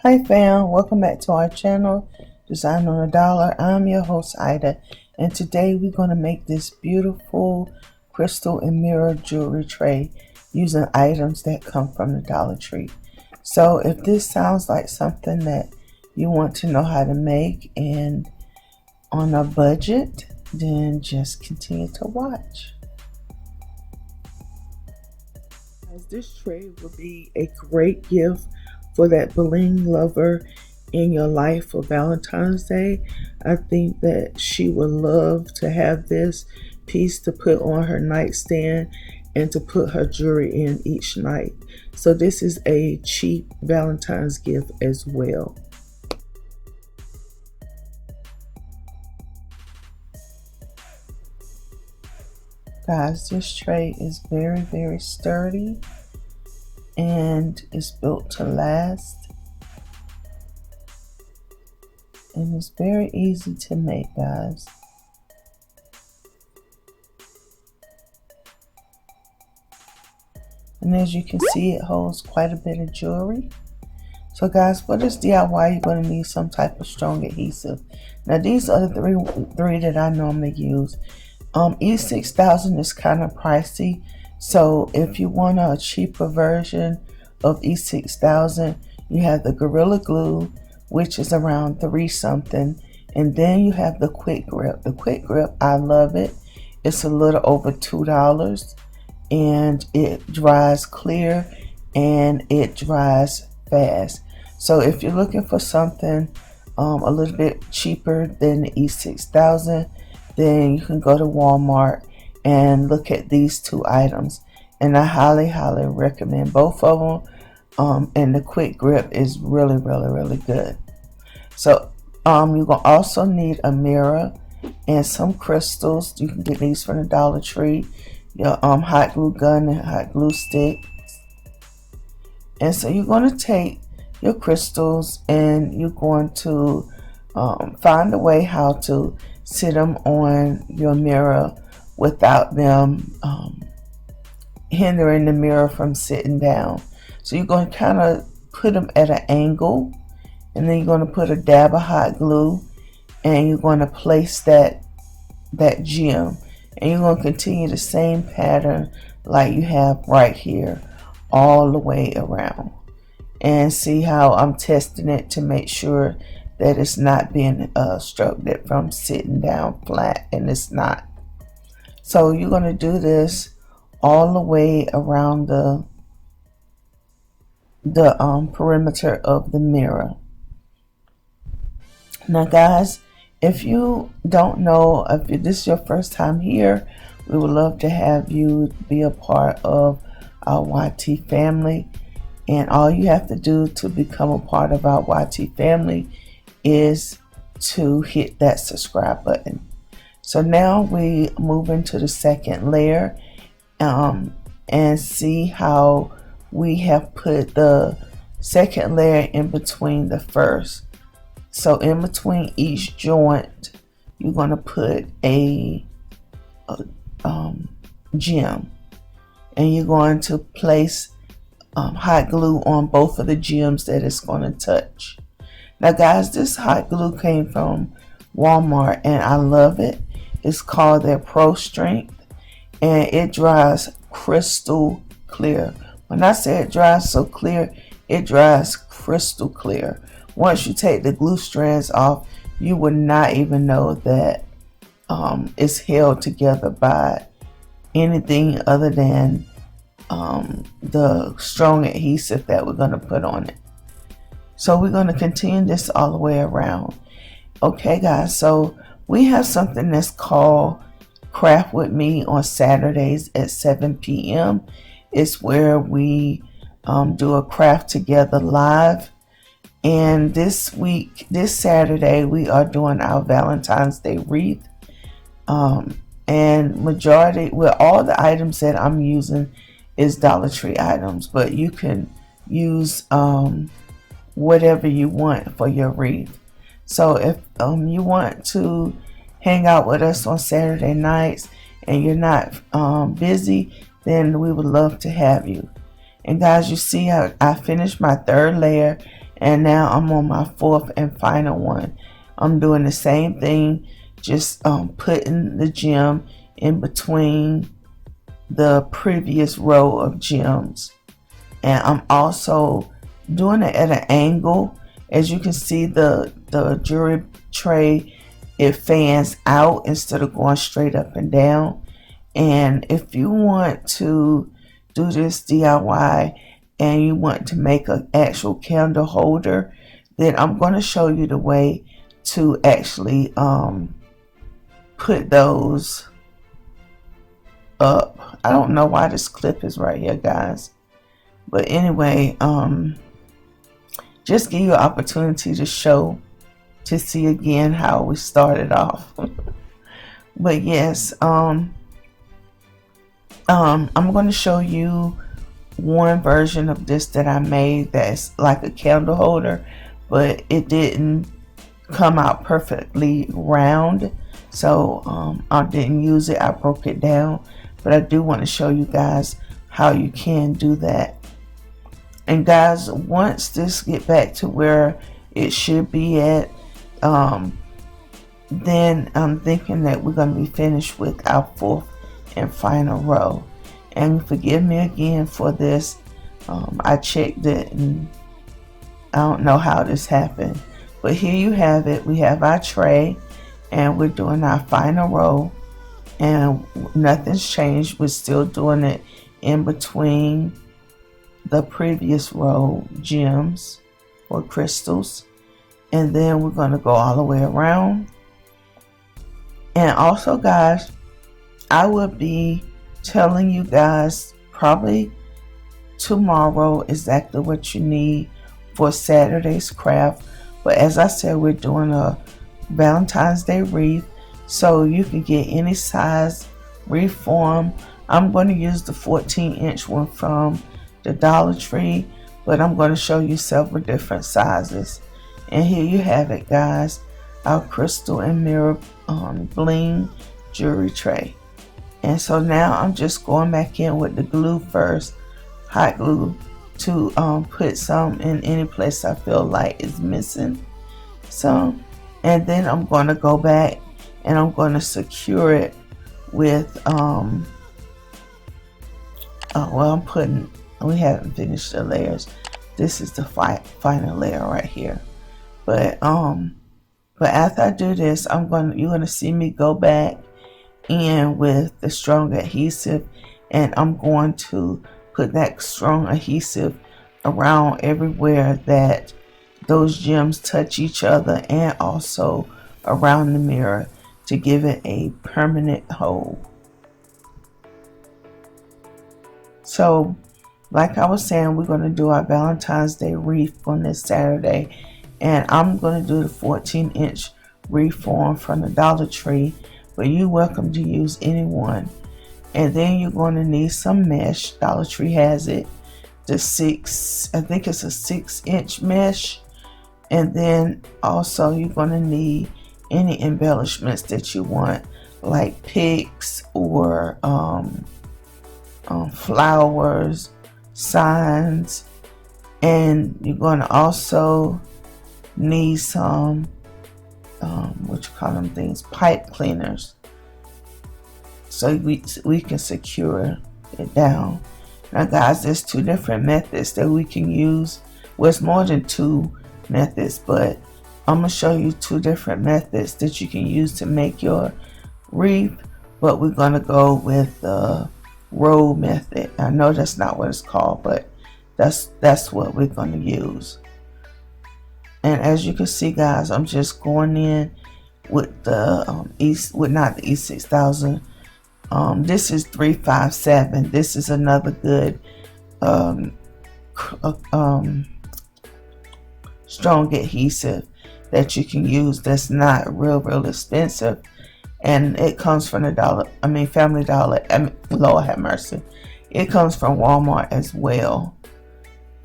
Hi fam, welcome back to our channel, Design on a Dollar. I'm your host Ida, and today we're going to make this beautiful crystal and mirror jewelry tray using items that come from the Dollar Tree. So if this sounds like something that you want to know how to make and on a budget, then just continue to watch. This tray will be a great gift for that bling lover in your life for Valentine's Day. I think that she would love to have this piece to put on her nightstand and to put her jewelry in each night. So this is a cheap Valentine's gift as well. Guys, this tray is very sturdy and it's built to last, and it's very easy to make, guys. And as you can see, it holds quite a bit of jewelry. So guys, for this DIY, you're going to need some type of strong adhesive. Now these are the three that I normally use. E6000 is kind of pricey, so if you want a cheaper version of E6000, you have the Gorilla Glue, which is around $3 something, and then you have the Quick Grip. The Quick Grip, I love it. It's a little over $2, and it dries clear and it dries fast. So if you're looking for something a little bit cheaper than the E6000, then you can go to Walmart and look at these two items. And I highly recommend both of them. And the Quick Grip is really good. So you're going to also need a mirror and some crystals. You can get these from the Dollar Tree. Your hot glue gun and hot glue stick. And so you're going to take your crystals and you're going to find a way how to sit them on your mirror without them hindering the mirror from sitting down. So you're going to kind of put them at an angle, and then you're going to put a dab of hot glue, and you're going to place that gem, and you're going to continue the same pattern like you have right here all the way around. And see how I'm testing it to make sure that it's not being obstructed from sitting down flat, and it's not. So you're going to do this all the way around the perimeter of the mirror. Now guys, if you don't know, if this is your first time here, we would love to have you be a part of our YT family. And all you have to do to become a part of our YT family is to hit that subscribe button. So now we move into the second layer and see how we have put the second layer in between the first. So in between each joint, you're going to put a gem, and you're going to place hot glue on both of the gems that it's going to touch. Now guys, this hot glue came from Walmart and I love it. It's called their Pro Strength, and it dries crystal clear. When I say it dries so clear, it dries crystal clear. Once you take the glue strands off, you would not even know that it's held together by anything other than the strong adhesive that we're going to put on it. So we're going to continue this all the way around. Okay guys, so we have something that's called Craft With Me on Saturdays at 7 p.m. It's where we do a craft together live. And this Saturday, we are doing our Valentine's Day wreath. And majority, well, all the items that I'm using is Dollar Tree items, but you can use whatever you want for your wreath. So if you want to hang out with us on Saturday nights and you're not busy, then we would love to have you. And guys, you see how I finished my third layer, And now I'm on my fourth and final one. I'm doing the same thing, just putting the gem in between the previous row of gems. And I'm also doing it at an angle. As you can see, the jewelry tray, it fans out instead of going straight up and down. And if you want to do this DIY and you want to make an actual candle holder, then I'm going to show you the way to actually put those up. I don't know why this clip is right here, guys, but anyway, just give you an opportunity to see again how we started off. But yes, I'm going to show you one version of this that I made that's like a candle holder, but it didn't come out perfectly round, so I didn't use it. I broke it down, but I do want to show you guys how you can do that. And guys, once this get back to where it should be at, then I'm thinking that we're going to be finished with our fourth and final row. And forgive me again for this. I checked it and I don't know how this happened. But here you have it. We have our tray and we're doing our final row. And nothing's changed. We're still doing it in between the previous row gems or crystals. And then we're going to go all the way around. And also, guys, I will be telling you guys probably tomorrow exactly what you need for Saturday's craft. But as I said, we're doing a Valentine's Day wreath, so you can get any size wreath form. I'm going to use the 14-inch one from the Dollar Tree, but I'm going to show you several different sizes. And here you have it, guys, our crystal and mirror bling jewelry tray. And so now I'm just going back in with the glue first, hot glue, to put some in any place I feel like is missing some. And then I'm going to go back and I'm going to secure it with we haven't finished the layers. This is the final layer right here. But after I do this, you're gonna see me go back in with the strong adhesive, and I'm going to put that strong adhesive around everywhere that those gems touch each other, and also around the mirror to give it a permanent hold. So like I was saying, we're going to do our Valentine's Day wreath on this Saturday, and I'm going to do the 14-inch wreath form from the Dollar Tree, but you're welcome to use any one. And then you're going to need some mesh. Dollar Tree has it, I think it's a 6-inch mesh. And then also you're going to need any embellishments that you want, like picks or flowers, signs, and you're going to also need some pipe cleaners, so we can secure it down. Now guys, there's two different methods that we can use. Well, it's more than two methods, but I'm going to show you two different methods that you can use to make your wreath, but we're going to go with the roll method. I know that's not what it's called, but that's what we're going to use. And as you can see, guys, I'm just going in with the not the E6000. This is 357. This is another good strong adhesive that you can use. That's not real expensive, and it comes from the Family Dollar. Lord have mercy, it comes from Walmart as well,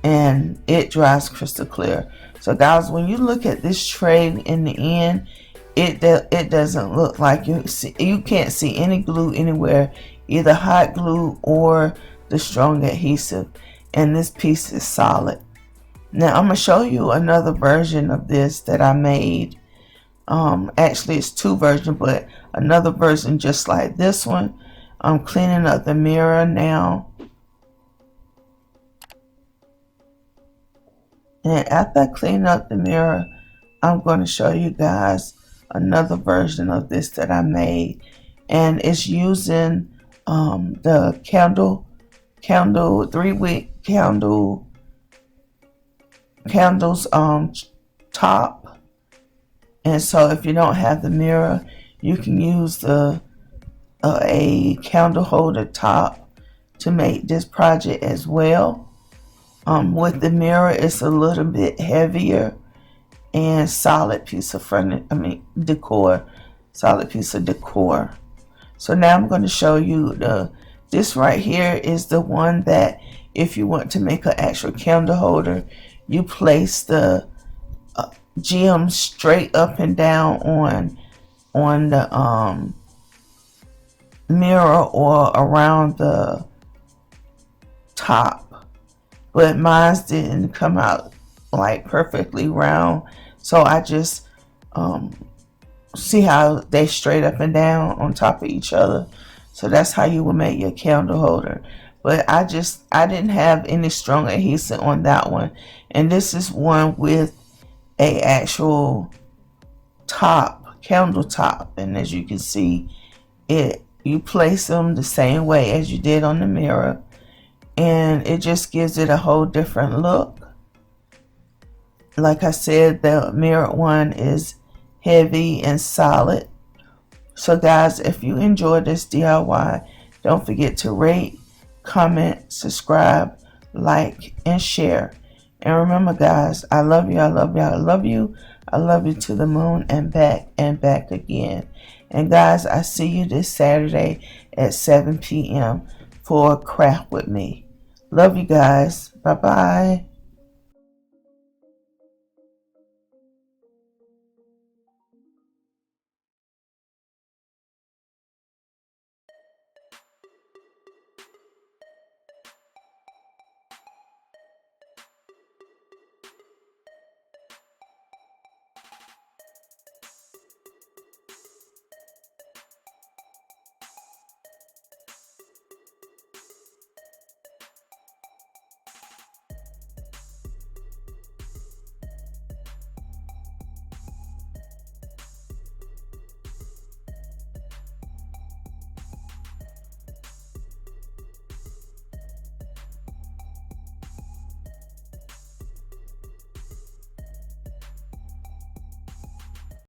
and it dries crystal clear. So guys, when you look at this tray in the end, it doesn't look like you can't see any glue anywhere, either hot glue or the strong adhesive, and this piece is solid. Now I'm going to show you another version of this that I made. Actually it's two versions, but another version just like this one. I'm cleaning up the mirror now. And after I clean up the mirror, I'm going to show you guys another version of this that I made. And it's using the candle 3-wick candles top. And so if you don't have the mirror, you can use the a candle holder top to make this project as well. With the mirror, it's a little bit heavier and solid piece of decor, solid piece of decor. So now I'm going to show you this right here is the one that if you want to make an actual candle holder, you place the gems straight up and down on the mirror or around the top. But mine didn't come out like perfectly round, so I just see how they straight up and down on top of each other. So that's how you would make your candle holder. But I didn't have any strong adhesive on that one, and this is one with a actual top, candle top. And as you can see, you place them the same way as you did on the mirror, and it just gives it a whole different look. Like I said, the mirror one is heavy and solid. So guys, if you enjoyed this DIY, don't forget to rate, comment, subscribe, like, and share. And remember guys, I love you, I love you, I love you, I love you to the moon and back again. And guys, I see you this Saturday at 7 p.m. for Craft with Me. Love you guys. Bye-bye.